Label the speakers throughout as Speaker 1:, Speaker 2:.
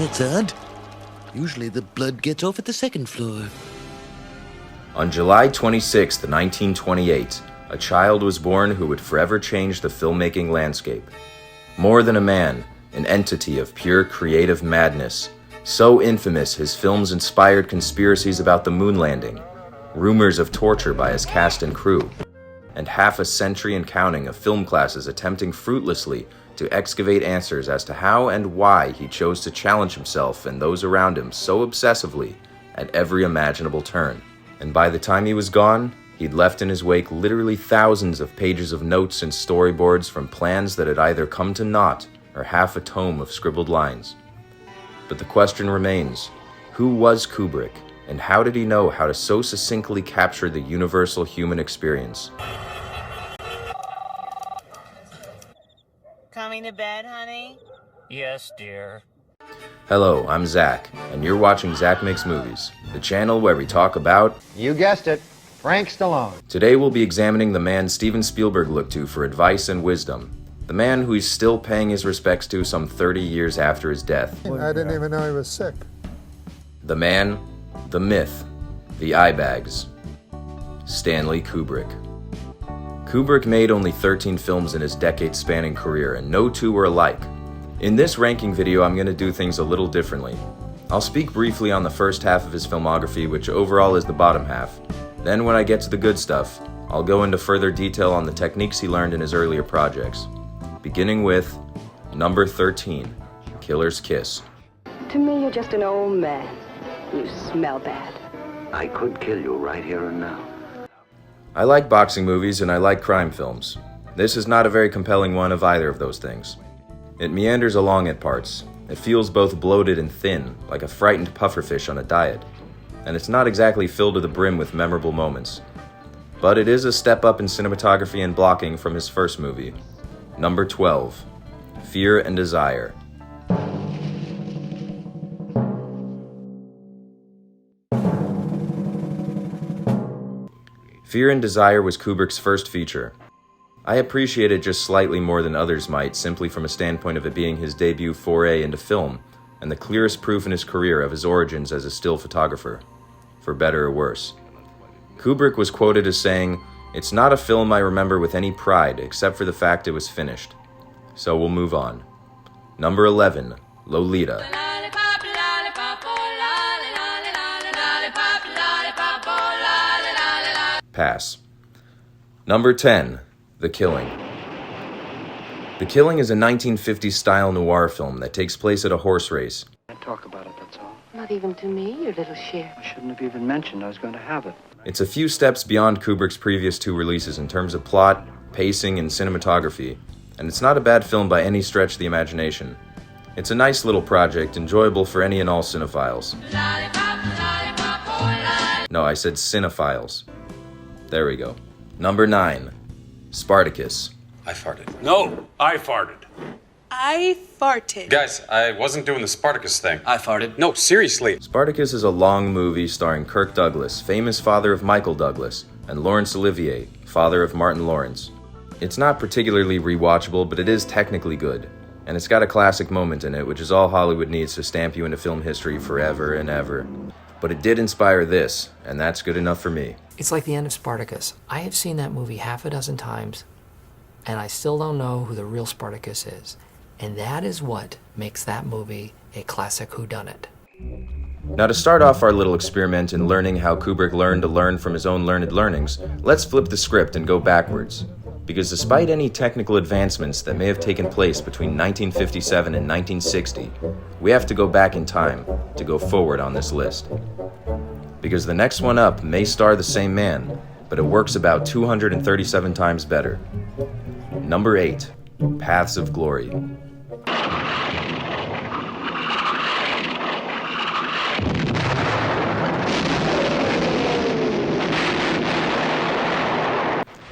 Speaker 1: That's odd. Usually the blood gets off at the second floor.
Speaker 2: On July 26, 1928, a child was born who would forever change the filmmaking landscape. More than a man, an entity of pure creative madness. So infamous, his films inspired conspiracies about the moon landing, rumors of torture by his cast and crew, and half a century and counting of film classes attempting fruitlessly to excavate answers as to how and why he chose to challenge himself and those around him so obsessively at every imaginable turn. And by the time he was gone, he'd left in his wake literally thousands of pages of notes and storyboards from plans that had either come to naught or half a tome of scribbled lines. But the question remains, who was Kubrick, and how did he know how to so succinctly capture the universal human experience?
Speaker 3: Coming to bed, honey?
Speaker 4: Yes, dear.
Speaker 2: Hello, I'm Zack, and you're watching Zack Makes Movies, the channel where we talk about...
Speaker 5: You guessed it, Frank Stallone.
Speaker 2: Today we'll be examining the man Steven Spielberg looked to for advice and wisdom. The man who he's still paying his respects to some 30 years after his death.
Speaker 6: I didn't even know he was sick.
Speaker 2: The man, the myth, the eye bags. Stanley Kubrick. Kubrick made only 13 films in his decade-spanning career, and no two were alike. In this ranking video, I'm going to do things a little differently. I'll speak briefly on the first half of his filmography, which overall is the bottom half. Then when I get to the good stuff, I'll go into further detail on the techniques he learned in his earlier projects. Beginning with number 13, Killer's Kiss.
Speaker 7: To me, you're just an old man. You smell bad.
Speaker 8: I could kill you right here and now.
Speaker 2: I like boxing movies and I like crime films. This is not a very compelling one of either of those things. It meanders along at parts. It feels both bloated and thin, like a frightened pufferfish on a diet. And it's not exactly filled to the brim with memorable moments. But it is a step up in cinematography and blocking from his first movie. Number 12, Fear and Desire. Fear and Desire was Kubrick's first feature. I appreciate it just slightly more than others might, simply from a standpoint of it being his debut foray into film, and the clearest proof in his career of his origins as a still photographer, for better or worse. Kubrick was quoted as saying, "It's not a film I remember with any pride, except for the fact it was finished." So we'll move on. Number 11, Lolita. Pass. Number 10, The Killing. The Killing is a 1950s-style noir film that takes place at a horse race.
Speaker 5: Can't talk about it, that's all.
Speaker 7: Not even to me, you little shit.
Speaker 5: I shouldn't have even mentioned I was going to have it.
Speaker 2: It's a few steps beyond Kubrick's previous two releases in terms of plot, pacing, and cinematography, and it's not a bad film by any stretch of the imagination. It's a nice little project, enjoyable for any and all cinephiles. No, I said cinephiles. There we go. Number 9, Spartacus.
Speaker 9: I farted.
Speaker 10: No, I farted.
Speaker 11: I farted.
Speaker 10: Guys, I wasn't doing the Spartacus thing.
Speaker 9: I farted.
Speaker 10: No, seriously.
Speaker 2: Spartacus is a long movie starring Kirk Douglas, famous father of Michael Douglas, and Laurence Olivier, father of Martin Lawrence. It's not particularly rewatchable, but it is technically good. And it's got a classic moment in it, which is all Hollywood needs to stamp you into film history forever and ever. But it did inspire this, and that's good enough for me.
Speaker 4: It's like the end of Spartacus. I have seen that movie half a dozen times, and I still don't know who the real Spartacus is. And that is what makes that movie a classic whodunit.
Speaker 2: Now to start off our little experiment in learning how Kubrick learned to learn from his own learned learnings, let's flip the script and go backwards. Because despite any technical advancements that may have taken place between 1957 and 1960, we have to go back in time to go forward on this list. Because the next one up may star the same man, but it works about 237 times better. Number 8, Paths of Glory.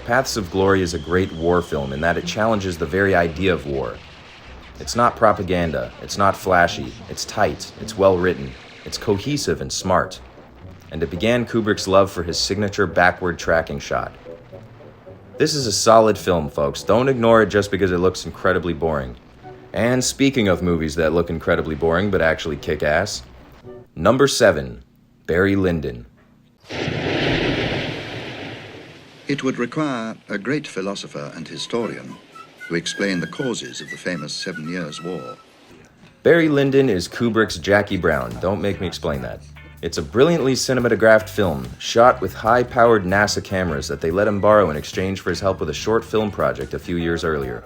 Speaker 2: Paths of Glory is a great war film in that it challenges the very idea of war. It's not propaganda, it's not flashy, it's tight, it's well written, it's cohesive and smart. And it began Kubrick's love for his signature backward tracking shot. This is a solid film, folks. Don't ignore it just because it looks incredibly boring. And speaking of movies that look incredibly boring but actually kick ass, number 7, Barry Lyndon.
Speaker 3: It would require a great philosopher and historian to explain the causes of the famous 7 Years' War.
Speaker 2: Barry Lyndon is Kubrick's Jackie Brown. Don't make me explain that. It's a brilliantly cinematographed film, shot with high-powered NASA cameras that they let him borrow in exchange for his help with a short film project a few years earlier.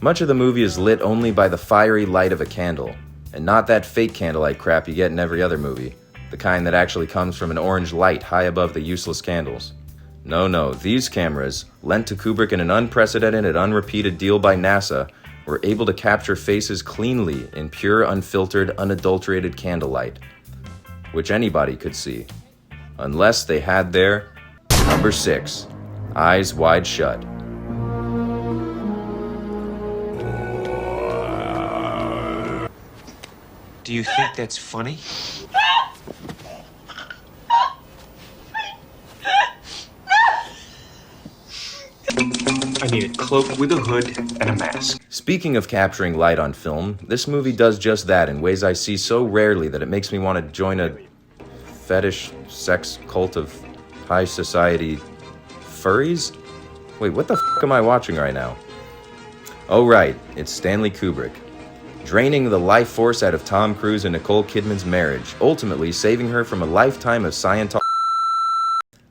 Speaker 2: Much of the movie is lit only by the fiery light of a candle, and not that fake candlelight crap you get in every other movie, the kind that actually comes from an orange light high above the useless candles. No, these cameras, lent to Kubrick in an unprecedented and unrepeated deal by NASA, were able to capture faces cleanly in pure, unfiltered, unadulterated candlelight, which anybody could see, unless they had their number 6, Eyes Wide Shut.
Speaker 6: Do you think that's funny? I need a cloak with a hood and a mask.
Speaker 2: Speaking of capturing light on film, this movie does just that in ways I see so rarely that it makes me want to join a fetish sex cult of high society furries? Wait, what the f*** am I watching right now? Oh right, it's Stanley Kubrick. Draining the life force out of Tom Cruise and Nicole Kidman's marriage, ultimately saving her from a lifetime of Scientology.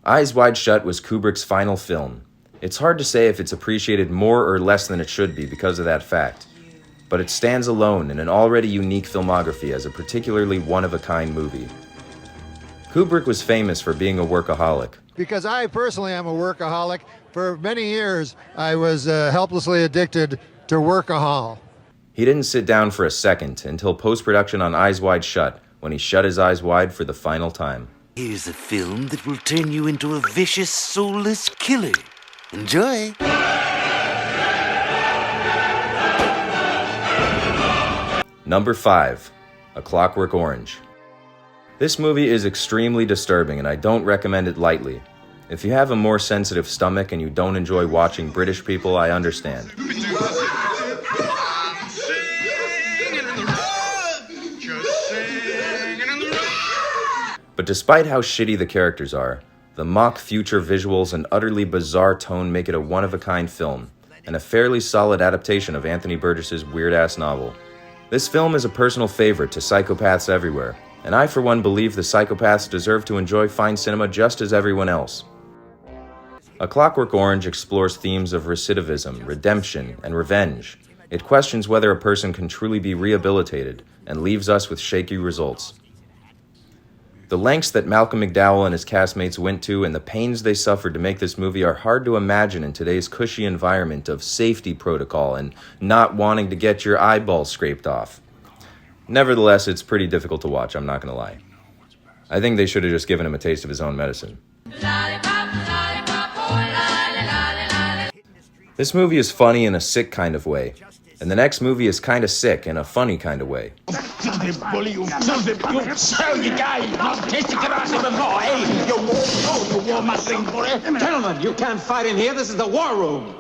Speaker 2: Eyes Wide Shut was Kubrick's final film. It's hard to say if it's appreciated more or less than it should be because of that fact, but it stands alone in an already unique filmography as a particularly one-of-a-kind movie. Kubrick was famous for being a workaholic.
Speaker 9: Because I personally am a workaholic. For many years, I was helplessly addicted to workahol.
Speaker 2: He didn't sit down for a second until post-production on Eyes Wide Shut, when he shut his eyes wide for the final time.
Speaker 1: Here's a film that will turn you into a vicious, soulless killer. Enjoy.
Speaker 2: Number 5, A Clockwork Orange. This movie is extremely disturbing and I don't recommend it lightly. If you have a more sensitive stomach and you don't enjoy watching British people, I understand. But despite how shitty the characters are, the mock future visuals and utterly bizarre tone make it a one-of-a-kind film, and a fairly solid adaptation of Anthony Burgess's weird-ass novel. This film is a personal favorite to psychopaths everywhere, and I for one believe the psychopaths deserve to enjoy fine cinema just as everyone else. A Clockwork Orange explores themes of recidivism, redemption, and revenge. It questions whether a person can truly be rehabilitated, and leaves us with shaky results. The lengths that Malcolm McDowell and his castmates went to and the pains they suffered to make this movie are hard to imagine in today's cushy environment of safety protocol and not wanting to get your eyeballs scraped off. Nevertheless, it's pretty difficult to watch, I'm not gonna lie. I think they should have just given him a taste of his own medicine. This movie is funny in a sick kind of way, and the next movie is kind of sick in a funny kind of way.
Speaker 6: Gentlemen, you can't fight in here. This is the war room.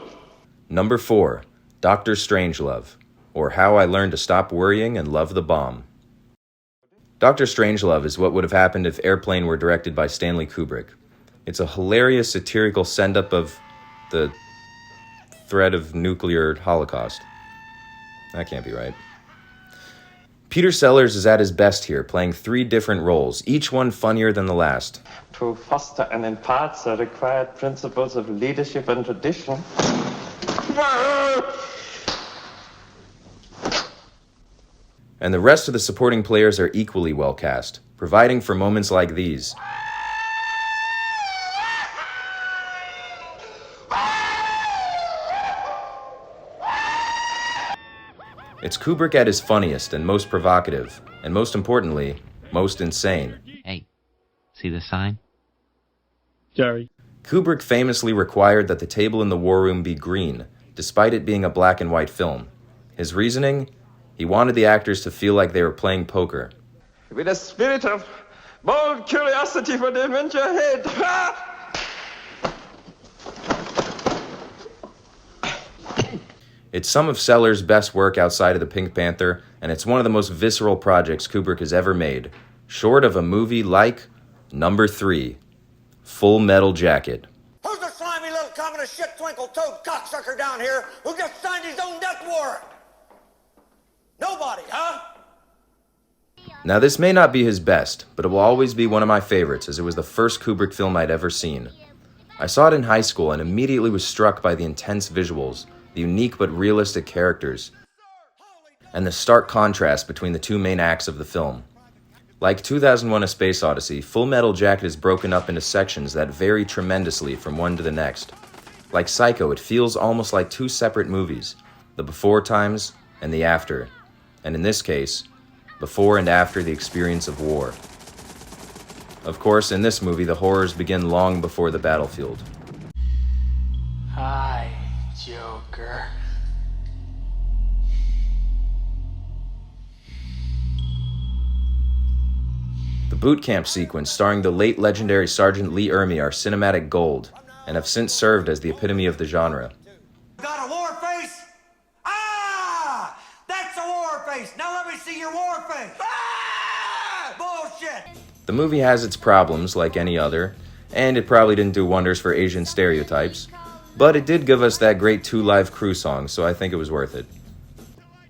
Speaker 2: Number 4, Dr. Strangelove, or How I Learned to Stop Worrying and Love the Bomb. Dr. Strangelove is what would have happened if Airplane were directed by Stanley Kubrick. It's a hilarious satirical send-up of the threat of nuclear holocaust. That can't be right. Peter Sellers is at his best here, playing 3 different roles, each one funnier than the last.
Speaker 12: To foster and impart the required principles of leadership and tradition.
Speaker 2: And the rest of the supporting players are equally well cast, providing for moments like these. It's Kubrick at his funniest and most provocative, and most importantly, most insane.
Speaker 13: Hey, see the sign?
Speaker 14: Jerry.
Speaker 2: Kubrick famously required that the table in the war room be green, despite it being a black and white film. His reasoning? He wanted the actors to feel like they were playing poker.
Speaker 12: With a spirit of bold curiosity for the adventure ahead.
Speaker 2: It's some of Sellers' best work outside of the Pink Panther, and it's one of the most visceral projects Kubrick has ever made, short of a movie like number 3, Full Metal Jacket.
Speaker 15: Who's the slimy little communist shit twinkle-toed cocksucker down here who just signed his own death warrant? Nobody, huh?
Speaker 2: Now, this may not be his best, but it will always be one of my favorites, as it was the first Kubrick film I'd ever seen. I saw it in high school and immediately was struck by the intense visuals, the unique but realistic characters, and the stark contrast between the two main acts of the film. Like 2001: A Space Odyssey, Full Metal Jacket is broken up into sections that vary tremendously from one to the next. Like Psycho, it feels almost like two separate movies, the before times and the after, and in this case, before and after the experience of war. Of course, in this movie, the horrors begin long before the battlefield.
Speaker 16: Hi, Joker.
Speaker 2: The boot camp sequence starring the late legendary Sergeant Lee Ermey are cinematic gold, and have since served as the epitome of the genre.
Speaker 15: Got a war face? Ah! That's a war face! Now let me see your war face! Ah! Bullshit!
Speaker 2: The movie has its problems, like any other, and it probably didn't do wonders for Asian stereotypes, but it did give us that great Two Live Crew song, so I think it was worth it.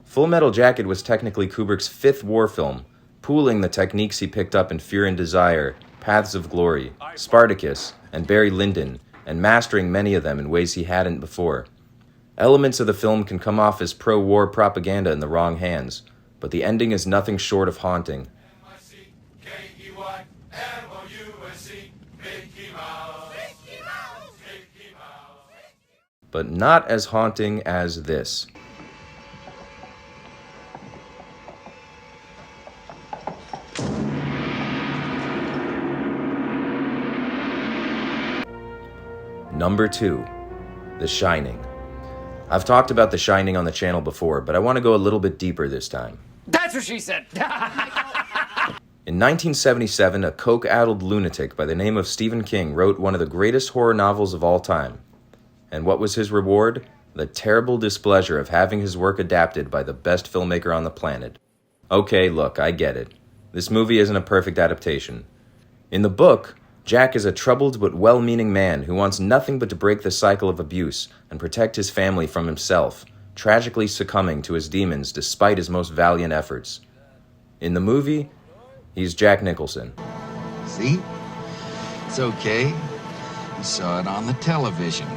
Speaker 2: Full Metal Jacket was technically Kubrick's 5th war film, pooling the techniques he picked up in Fear and Desire, Paths of Glory, Spartacus, and Barry Lyndon, and mastering many of them in ways he hadn't before. Elements of the film can come off as pro-war propaganda in the wrong hands, but the ending is nothing short of haunting. But not as haunting as this. Number 2, The Shining. I've talked about The Shining on the channel before, but I want to go a little bit deeper this time.
Speaker 16: That's what she said!
Speaker 2: In 1977, a coke-addled lunatic by the name of Stephen King wrote one of the greatest horror novels of all time. And what was his reward? The terrible displeasure of having his work adapted by the best filmmaker on the planet. Okay, look, I get it. This movie isn't a perfect adaptation. In the book, Jack is a troubled but well-meaning man who wants nothing but to break the cycle of abuse and protect his family from himself, tragically succumbing to his demons despite his most valiant efforts. In the movie, he's Jack Nicholson.
Speaker 17: See? It's okay. You saw it on the television.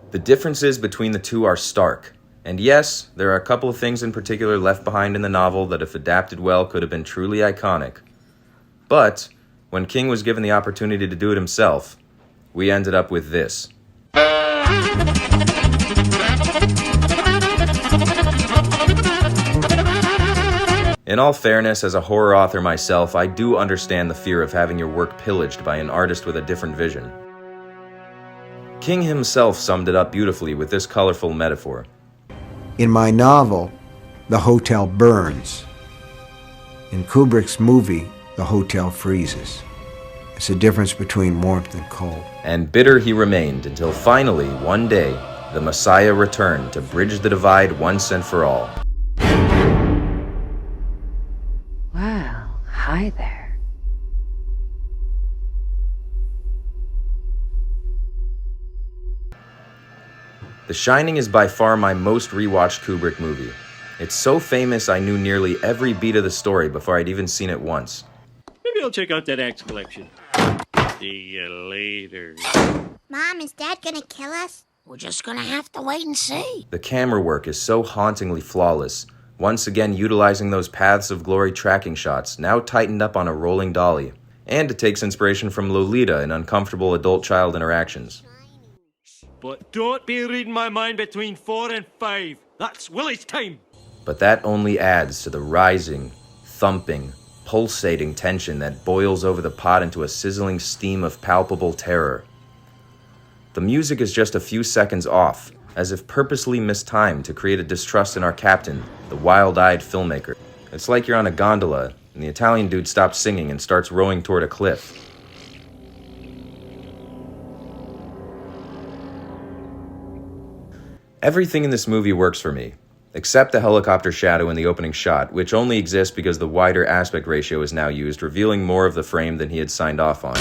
Speaker 2: The differences between the two are stark. And yes, there are a couple of things in particular left behind in the novel that if adapted well could have been truly iconic. But, when King was given the opportunity to do it himself, we ended up with this. In all fairness, as a horror author myself, I do understand the fear of having your work pillaged by an artist with a different vision. King himself summed it up beautifully with this colorful metaphor.
Speaker 18: In my novel, the hotel burns. In Kubrick's movie, the hotel freezes. It's the difference between warmth and cold.
Speaker 2: And bitter he remained until finally, one day, the Messiah returned to bridge the divide once and for all.
Speaker 7: Well, hi there.
Speaker 2: The Shining is by far my most rewatched Kubrick movie. It's so famous I knew nearly every beat of the story before I'd even seen it once.
Speaker 14: Maybe I'll check out that Axe collection. See you later.
Speaker 19: Mom, is Dad gonna kill us? We're just gonna have to wait and see.
Speaker 2: The camera work is so hauntingly flawless, once again utilizing those Paths of Glory tracking shots, now tightened up on a rolling dolly. And it takes inspiration from Lolita in uncomfortable adult-child interactions.
Speaker 14: But don't be reading my mind between 4 and 5. That's Willie's time.
Speaker 2: But that only adds to the rising, thumping, pulsating tension that boils over the pot into a sizzling steam of palpable terror. The music is just a few seconds off, as if purposely mistimed to create a distrust in our captain, the wild-eyed filmmaker. It's like you're on a gondola, and the Italian dude stops singing and starts rowing toward a cliff. Everything in this movie works for me, except the helicopter shadow in the opening shot, which only exists because the wider aspect ratio is now used, revealing more of the frame than he had signed off on.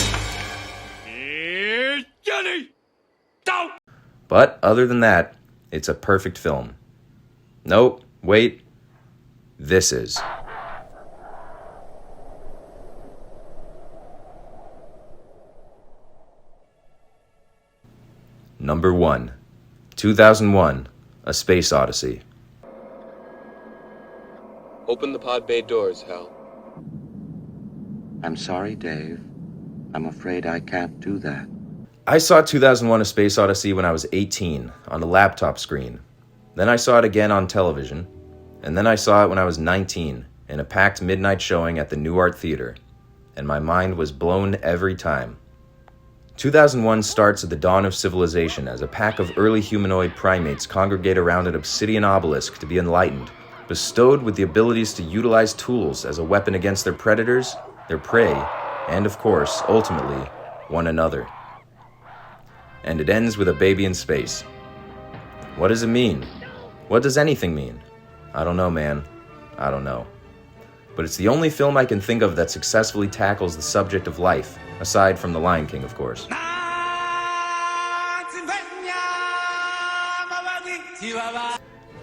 Speaker 14: Here's Johnny! Don't!
Speaker 2: But other than that, it's a perfect film. Nope, wait. This is. Number 1. 2001, A Space Odyssey.
Speaker 20: Open the pod bay doors, Hal.
Speaker 8: I'm sorry, Dave. I'm afraid I can't do that.
Speaker 2: I saw 2001, A Space Odyssey when I was 18 on a laptop screen. Then I saw it again on television. And then I saw it when I was 19 in a packed midnight showing at the New Art Theater. And my mind was blown every time. 2001 starts at the dawn of civilization as a pack of early humanoid primates congregate around an obsidian obelisk to be enlightened, bestowed with the abilities to utilize tools as a weapon against their predators, their prey, and of course, ultimately, one another. And it ends with a baby in space. What does it mean? What does anything mean? I don't know, man. I don't know. But it's the only film I can think of that successfully tackles the subject of life, aside from The Lion King, of course.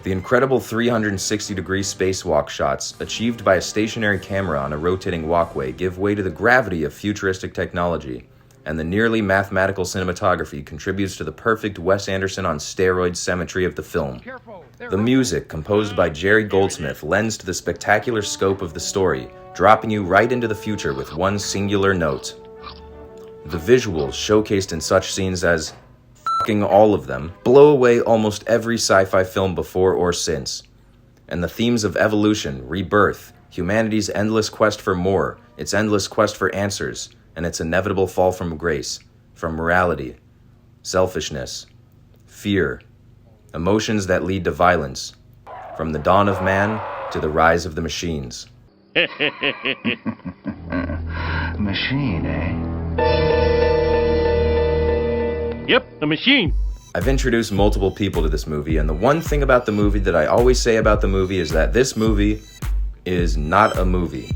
Speaker 2: The incredible 360-degree spacewalk shots, achieved by a stationary camera on a rotating walkway, give way to the gravity of futuristic technology, and the nearly mathematical cinematography contributes to the perfect Wes Anderson on steroids symmetry of the film. The music, composed by Jerry Goldsmith, lends to the spectacular scope of the story, dropping you right into the future with one singular note. The visuals, showcased in such scenes as f***ing all of them, blow away almost every sci-fi film before or since. And the themes of evolution, rebirth, humanity's endless quest for more, its endless quest for answers, and its inevitable fall from grace, from morality, selfishness, fear, emotions that lead to violence, from the dawn of man to the rise of the machines.
Speaker 8: Machine, eh?
Speaker 14: Yep, a machine.
Speaker 2: I've introduced multiple people to this movie, and the one thing about the movie that I always say about the movie is that this movie is not a movie.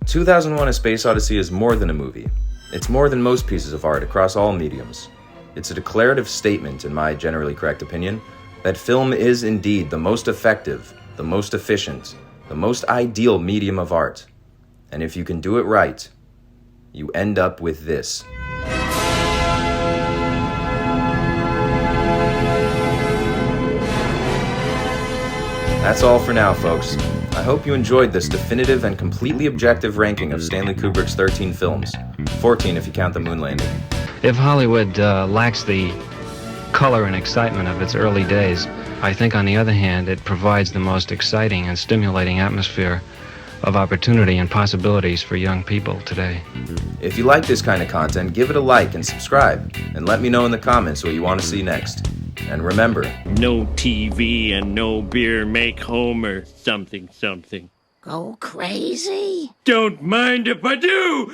Speaker 2: 2001: A Space Odyssey is more than a movie. It's more than most pieces of art across all mediums. It's a declarative statement, in my generally correct opinion, that film is indeed the most effective, the most efficient, the most ideal medium of art. And if you can do it right, you end up with this. That's all for now, folks. I hope you enjoyed this definitive and completely objective ranking of Stanley Kubrick's 13 films. 14 if you count the moon landing.
Speaker 21: If Hollywood lacks the color and excitement of its early days, I think, on the other hand, it provides the most exciting and stimulating atmosphere of opportunity and possibilities for young people today.
Speaker 2: If you like this kind of content, give it a like and subscribe, and let me know in the comments what you want to see next. And remember,
Speaker 14: no TV and no beer make Homer something something.
Speaker 19: Go crazy?
Speaker 14: Don't mind if I do!